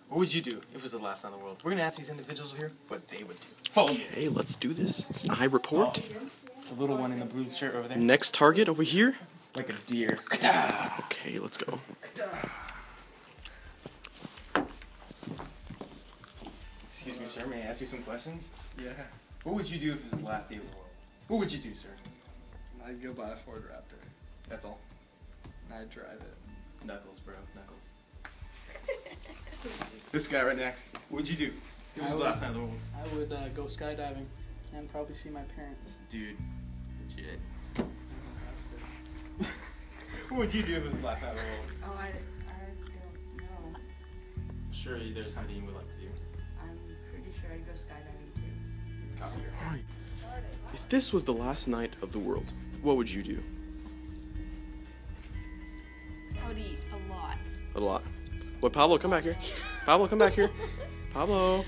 What would you do if it was the last night in the world? We're gonna ask these individuals here what they would do. Follow me. Okay, let's do this. I report. The little one in the blue shirt over there. Next target over here. Like a deer. Okay, let's go. Excuse me, sir. May I ask you some questions? Yeah, What would you do if it was the last day of the world? What would you do, sir? I'd go buy a Ford Raptor. That's all. And I'd drive it. Knuckles, bro. Knuckles. This guy right next. What'd you do? It was the last night of the world. I would go skydiving and probably see my parents. Dude, legit. What would you do if it was the last night of the world? Oh, I don't know. Sure, there's something you would like to do. I'm pretty sure I'd go skydiving too. Copy your If this was the last night of the world, what would you do? I would eat a lot. A lot. What, Pablo, come back here. Pablo, come back here. Pablo.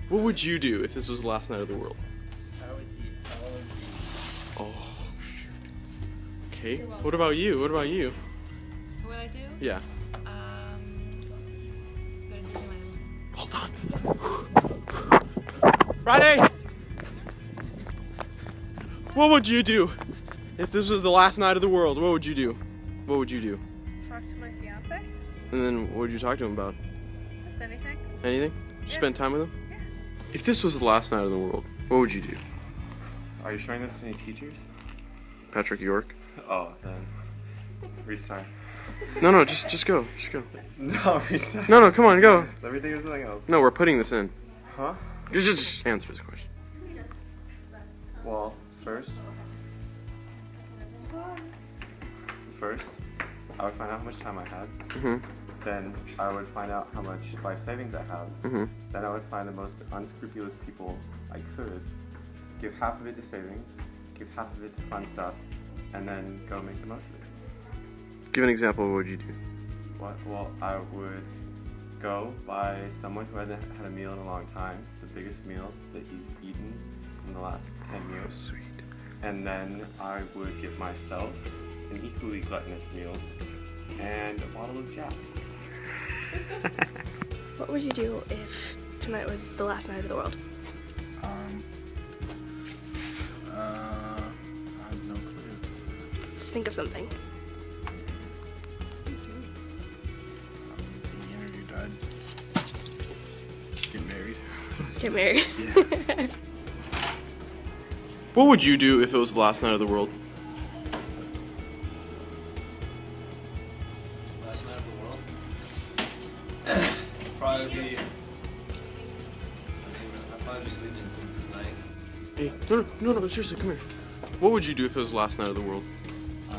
What would you do if this was the last night of the world? I would eat all of these. Oh, shoot. Okay. What about you? What about you? What would I do? Yeah. Go to Disneyland. Hold on. Friday! What would you do if this was the last night of the world? What would you do? What would you do? Talk to my fiance? And then what would you talk to him about? Just anything? Anything? Just Yeah. spend time with him? Yeah. If this was the last night of the world, what would you do? Are you showing this to any teachers? Patrick York? Oh, then restart. No, just go. Just go. No, restart. No, come on, go. Let me think of something else. No, we're putting this in. Huh? Just answer this question. Well, first, I would find out how much time I had. Mm-hmm. Then I would find out how much life savings I have. Mm-hmm. Then I would find the most unscrupulous people I could, give half of it to savings, give half of it to fun stuff, and then go make the most of it. Give an example. What would you do? What? Well, I would go buy someone who hasn't had a meal in a long time, the biggest meal that he's eaten in the last 10 years. Sweet. And then I would give myself an equally gluttonous meal and a bottle of Jack. What would you do if tonight was the last night of the world? I have no clue. Just think of something. The energy died. Get married. Get married. What would you do if it was the last night of the world? Last night of the world? Probably be... I'll probably be sleeping since it's night. Hey, no, seriously, come here. What would you do if it was the last night of the world? I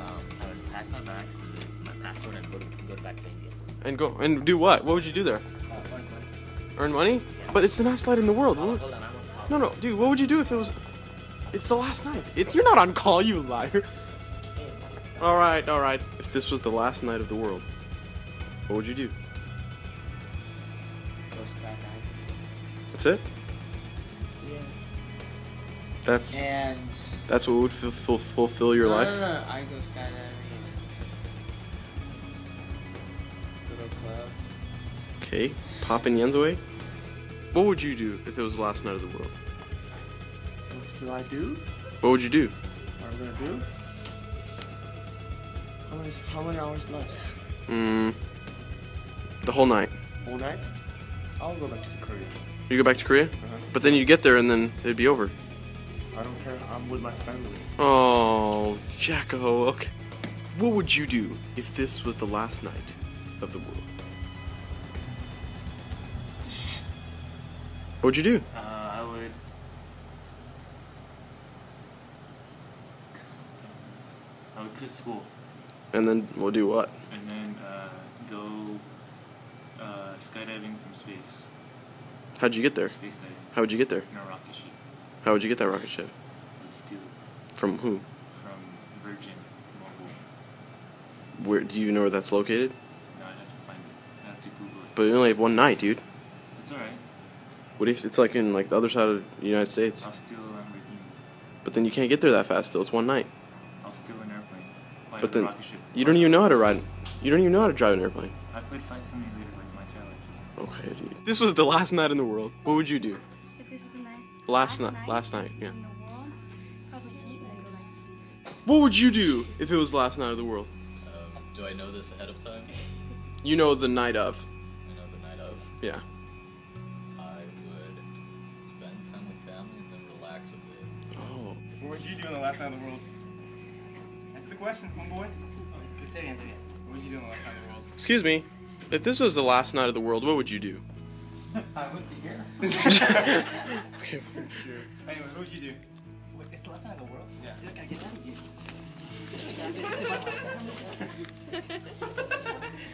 would pack my bags, my passport, and go back to India. And go and do what? What would you do there? Earn money? Yeah. But it's the last night in the world. Hold on, I'm on call. No, dude. What would you do if it was? It's the last night. You're not on call, you liar. All right. If this was the last night of the world, what would you do? Go skydiving. That's it. Yeah. That's And what would fulfill your life. No. I go skydiving and go to a club. Okay. Popping Yen's away. What would you do if it was the last night of the world? What should I do? What would you do? What I'm gonna do? How many hours left? The whole night. Whole night? I'll go back to Korea. You go back to Korea? But then you get there and then it'd be over. I don't care. I'm with my family. Oh, Jacko. Okay. What would you do if this was the last night of the world? What would you do? I would quit school And then we'll do what? and then go skydiving from space. How'd you get there? Space diving How would you get there? in a rocket ship. How would you get that rocket ship? I'd steal it From who? from Virgin Mobile. Where do you know where that's located? No, I'd have to find it. I'd have to Google it. But you only have one night, dude. It's alright. What if it's like in like the other side of the United States? I'll steal a Lamborghini. But then you can't get there that fast. Still, it's one night. I'll steal an airplane. Fly But a then rocket ship. you don't even know how to ride. You don't even know how to drive an airplane. I played Flight Simulator like my entire life. Okay, dude. This was the last night in the world. What would you do? If this was a nice Last night, yeah. in the world, probably eat and then go like sleep. What would you do if it was the last night of the world? Do I know this ahead of time? You know the night of. I know the night of. Yeah. I would spend time with family and then relax a bit. Oh. What would you do on the last night of the world? Answer the question, homeboy. Good say answer it. What would you do on the last night of the world? Excuse me. If this was the last night of the world, what would you do? I would be here. Okay. Anyway, what would you do? Wait, it's the last night of the world? Yeah. Dude, I gotta get out of here. I gotta sit by my family.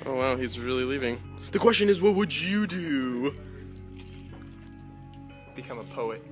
Oh wow, he's really leaving. The question is, what would you do? Become a poet.